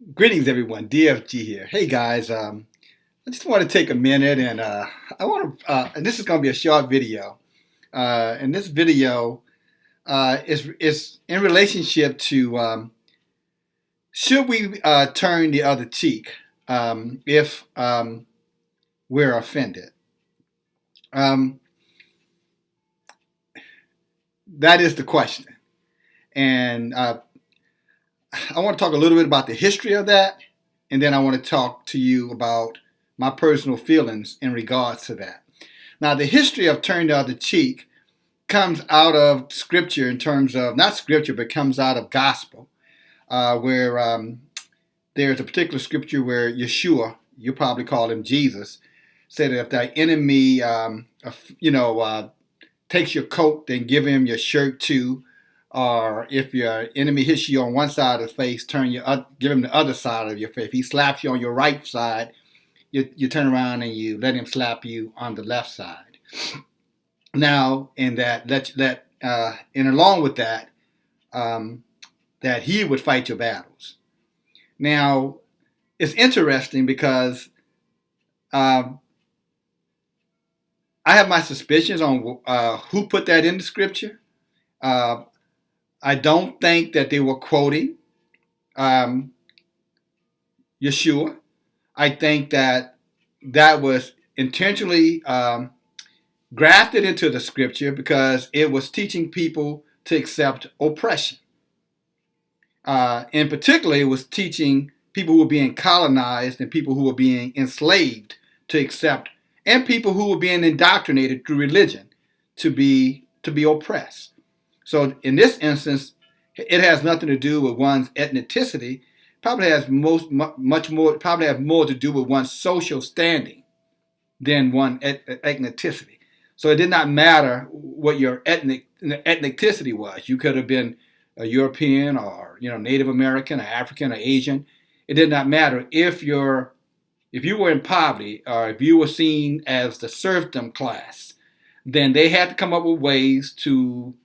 Greetings, everyone. DFG here. Hey, guys. I just want to take a minute and and this is going to be a short video. And this video is in relationship to should we turn the other cheek if we're offended? Um, that is the question. And I want to talk a little bit about the history of that, and then I want to talk to you about my personal feelings in regards to that. Now, the history of turn the other cheek comes out of scripture in terms of, not scripture, but comes out of gospel, where there's a particular scripture where Yeshua, you probably call him Jesus, said that if thy enemy, takes your coat, then give him your shirt too. Or if your enemy hits you on one side of the face, give him the other side of your face. If he slaps you on your right side, you turn around and you let him slap you on the left side. Now, in and along with that, that he would fight your battles. Now, it's interesting because I have my suspicions on who put that in the scripture. I don't think that they were quoting Yeshua. I think that was intentionally grafted into the scripture because it was teaching people to accept oppression. In particular, it was teaching people who were being colonized and people who were being enslaved to accept, and people who were being indoctrinated through religion to be oppressed. So in this instance, it has nothing to do with one's ethnicity. Probably has much more to do with one's social standing than one's ethnicity. So it did not matter what your ethnicity was. You could have been a European or Native American or African or Asian. It did not matter if you were in poverty or if you were seen as the serfdom class. Then they had to come up with ways to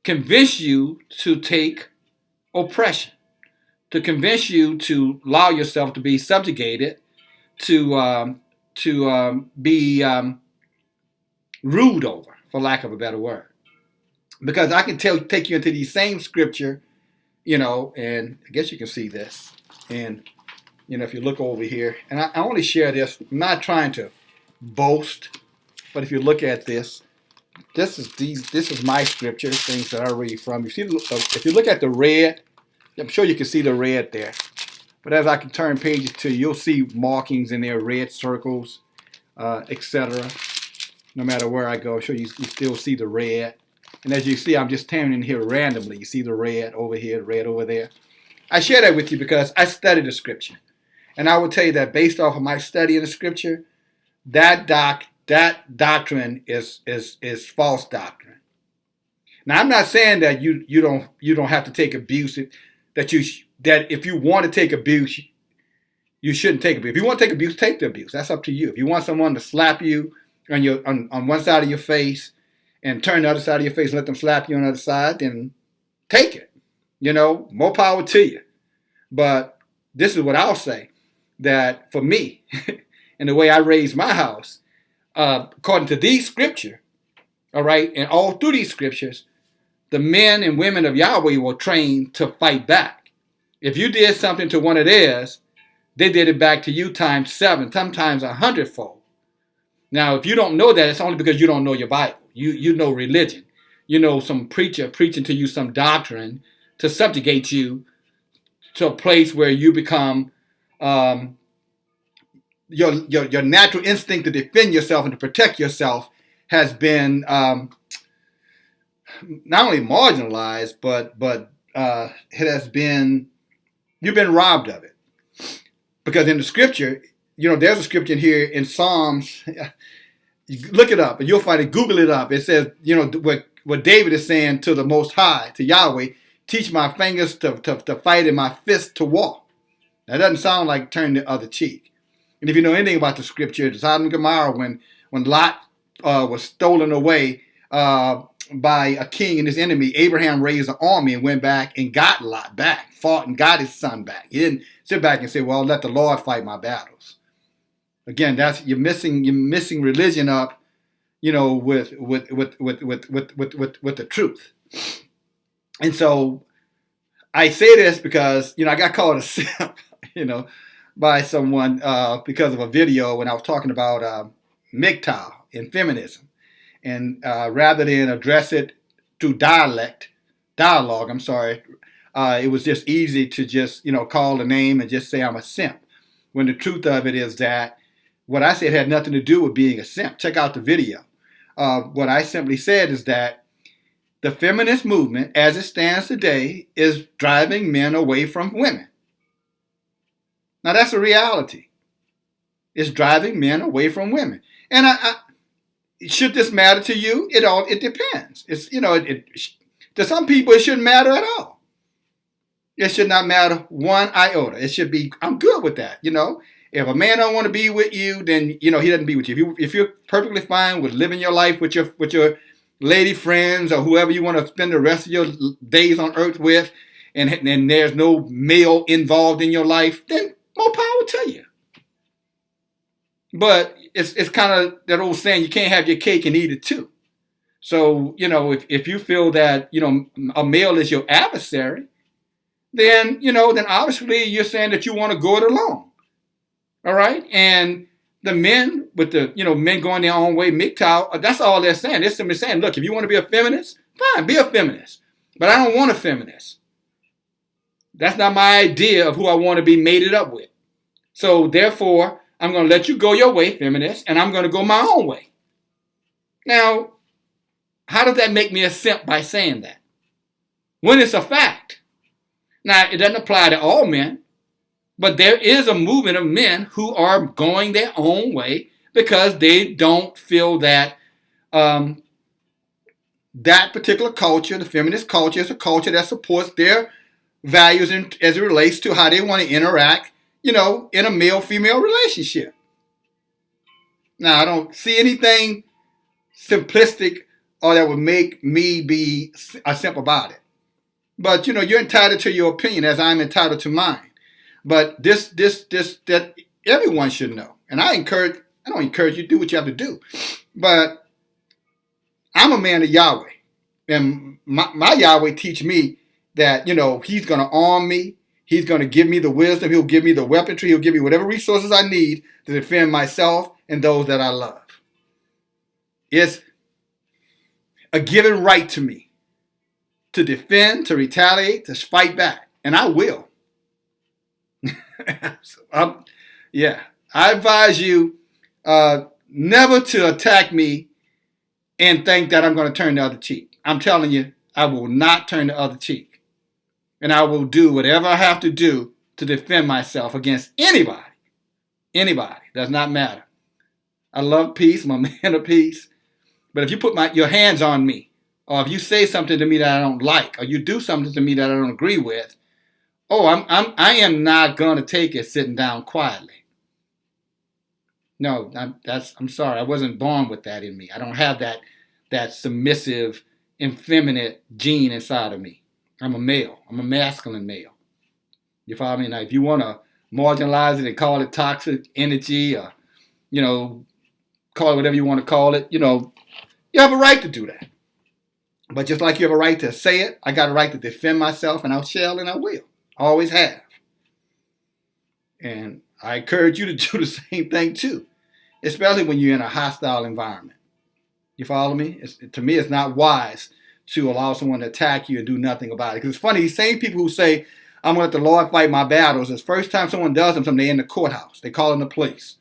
convince you to take oppression, to convince you to allow yourself to be subjugated, to be ruled over, for lack of a better word. Because I can take you into the same scripture, and I guess you can see this. And, if you look over here, and I only share this, I'm not trying to boast, but if you look at this, this is my scripture, things that I read from. You see, if you look at the red, I'm sure you can see the red there. But as I can turn pages to, you'll see markings in there, red circles, etc. No matter where I go, I'm sure you still see the red. And as you see, I'm just turning here randomly. You see the red over here, red over there. I share that with you because I study the scripture. And I will tell you that based off of my study of the scripture, that doctrine is false doctrine. Now, I'm not saying that you don't have to take abuse. That if you want to take abuse, you shouldn't take abuse. If you want to take abuse, take the abuse. That's up to you. If you want someone to slap you on one side of your face and turn the other side of your face and let them slap you on the other side, then take it. More power to you. But this is what I'll say, that for me and the way I raised my house, according to these scripture, all right, and all through these scriptures, the men and women of Yahweh were trained to fight back. If you did something to one of theirs, they did it back to you times 7, sometimes 100-fold. Now, if you don't know that, it's only because you don't know your Bible. You know religion. You know some preacher preaching to you some doctrine to subjugate you to a place where you become your natural instinct to defend yourself and to protect yourself has been not only marginalized, but it has been, you've been robbed of it. Because in the scripture, there's a scripture in here in Psalms. You look it up and you'll find it. Google it up. It says, what David is saying to the Most High, to Yahweh, teach my fingers to fight and my fists to war. That doesn't sound like turn the other cheek. And if you know anything about the scripture, Sodom and Gomorrah, when Lot was stolen away, by a king and his enemy, Abraham raised an army and went back and got Lot back, fought and got his son back. He didn't sit back and say, well, let the Lord fight my battles. Again, that's you're missing religion up, with the truth. And so I say this because, I got called a simp, by someone because of a video when I was talking about MGTOW and feminism. And rather than address it through dialogue, it was just easy to just, call the name and just say I'm a simp. When the truth of it is that what I said had nothing to do with being a simp. Check out the video. What I simply said is that the feminist movement, as it stands today, is driving men away from women. Now, that's a reality. It's driving men away from women. And should this matter to you? It depends. It's to some people it shouldn't matter at all. It should not matter one iota. It should be. I'm good with that. If a man don't want to be with you, then he doesn't be with you. If you're perfectly fine with living your life with your lady friends or whoever you want to spend the rest of your days on earth with, and there's no male involved in your life, then more power to you. But it's kind of that old saying, you can't have your cake and eat it too. So, if you feel that, a male is your adversary, then obviously you're saying that you want to go it alone. All right? And the men with the, men going their own way, MGTOW, that's all they're saying. They're simply saying, look, if you want to be a feminist, fine, be a feminist. But I don't want a feminist. That's not my idea of who I want to be mated up with. So therefore, I'm going to let you go your way, feminist, and I'm going to go my own way. Now, how does that make me a simp by saying that? When it's a fact. Now, it doesn't apply to all men, but there is a movement of men who are going their own way because they don't feel that that particular culture, the feminist culture, is a culture that supports their values as it relates to how they want to interact, in a male-female relationship. Now, I don't see anything simplistic or that would make me be a simp about it. But, you're entitled to your opinion as I'm entitled to mine. But this that everyone should know. And I don't encourage you to do what you have to do. But I'm a man of Yahweh. And my Yahweh teach me that, he's going to arm me. He's going to give me the wisdom. He'll give me the weaponry. He'll give me whatever resources I need to defend myself and those that I love. It's a given right to me to defend, to retaliate, to fight back. And I will. I advise you never to attack me and think that I'm going to turn the other cheek. I'm telling you, I will not turn the other cheek. And I will do whatever I have to do to defend myself against anybody. Anybody. Does not matter. I love peace. I'm a man of peace. But if you put your hands on me, or if you say something to me that I don't like, or you do something to me that I don't agree with, I am not going to take it sitting down quietly. No, I'm sorry. I wasn't born with that in me. I don't have that submissive, effeminate gene inside of me. I'm a male. I'm a masculine male. You follow me? Now, if you want to marginalize it and call it toxic energy or, call it whatever you want to call it, you have a right to do that. But just like you have a right to say it, I got a right to defend myself, and I shall and I will. I always have. And I encourage you to do the same thing too, especially when you're in a hostile environment. You follow me? To me, it's not wise to allow someone to attack you and do nothing about it. Because it's funny, these same people who say, I'm going to let the Lord fight my battles, the first time someone does them, they're in the courthouse. They call in the police.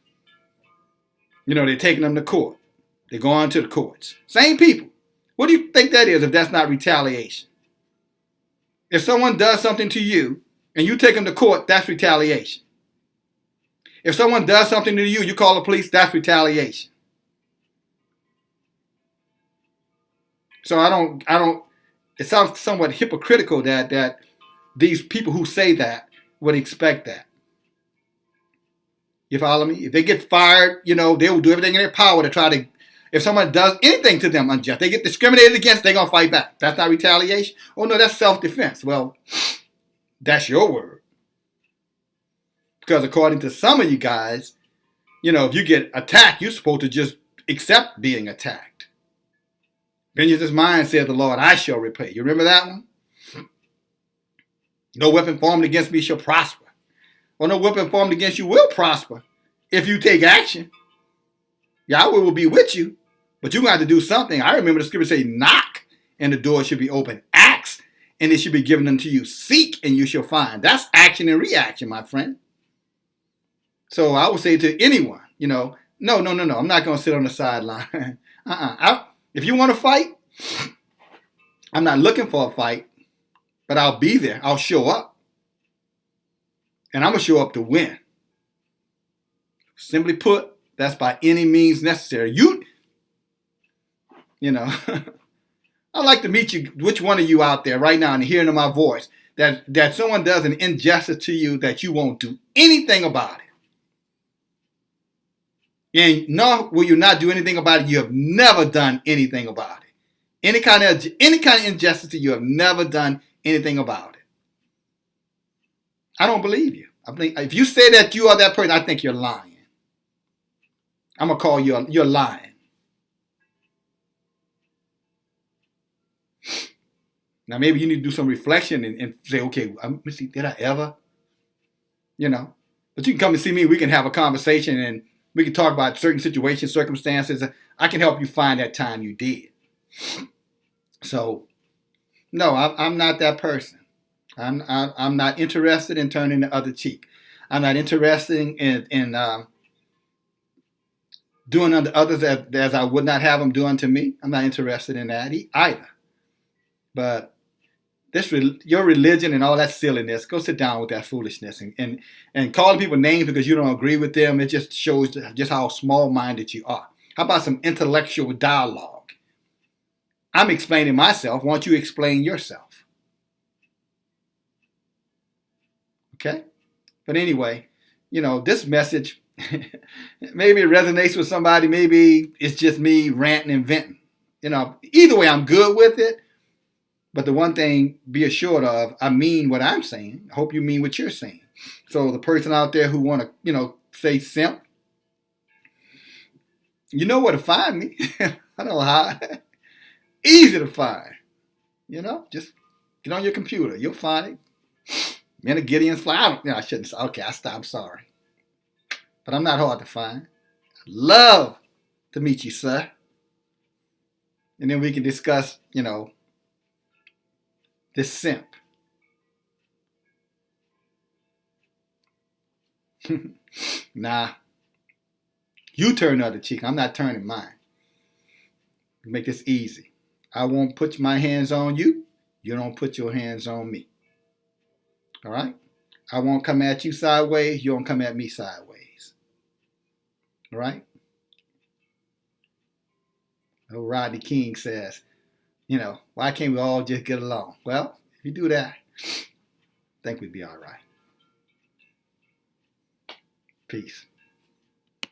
They're taking them to court. They're going to the courts. Same people. What do you think that is if that's not retaliation? If someone does something to you and you take them to court, that's retaliation. If someone does something to you, you call the police, that's retaliation. So it sounds somewhat hypocritical that these people who say that would expect that. You follow me? If they get fired, they will do everything in their power to try to If someone does anything to them unjust, they get discriminated against, they're going to fight back. That's not retaliation. Oh, no, that's self-defense. Well, that's your word. Because according to some of you guys, if you get attacked, you're supposed to just accept being attacked. Vengeance is mine, saith the Lord, I shall repay. You remember that one? No weapon formed against me shall prosper. Well, no weapon formed against you will prosper if you take action. Yahweh will be with you, but you're going to have to do something. I remember the scripture say, knock, and the door should be open. Ask, and it should be given unto you. Seek, and you shall find. That's action and reaction, my friend. So I would say to anyone, no. I'm not going to sit on the sideline. If you want to fight, I'm not looking for a fight, but I'll be there. I'll show up. And I'm going to show up to win. Simply put, that's by any means necessary. I'd like to meet you, which one of you out there right now and hearing my voice, that someone does an injustice to you that you won't do anything about it. And nor will you not do anything about it. You have never done anything about it. Any kind of injustice to you, have never done anything about it. I don't believe you. I think if you say that you are that person, I think you're lying. I'm going to call you, you're lying. Now, maybe you need to do some reflection and say, okay, let me see, did I ever? But you can come and see me. We can have a conversation and we can talk about certain situations, circumstances. I can help you find that time you did. So, no, I'm not that person. I'm not interested in turning the other cheek. I'm not interested in doing unto others as I would not have them do unto me. I'm not interested in that either. But your religion and all that silliness, go sit down with that foolishness and calling people names because you don't agree with them. It just shows just how small-minded you are. How about some intellectual dialogue? I'm explaining myself. Why don't you explain yourself? Okay? But anyway, this message, maybe it resonates with somebody. Maybe it's just me ranting and venting. Either way, I'm good with it. But the one thing, be assured of, I mean what I'm saying. I hope you mean what you're saying. So the person out there who want to, say simp, you know where to find me. I don't know how. Easy to find. Just get on your computer. You'll find it. Men of Gideon's fly. I shouldn't say. Okay, I'm sorry. But I'm not hard to find. I'd love to meet you, sir. And then we can discuss, this simp. Nah. You turn the other cheek. I'm not turning mine. Make this easy. I won't put my hands on you. You don't put your hands on me. All right? I won't come at you sideways. You don't come at me sideways. All right? Old Rodney King says, why can't we all just get along? Well, if you do that, I think we'd be all right. Peace.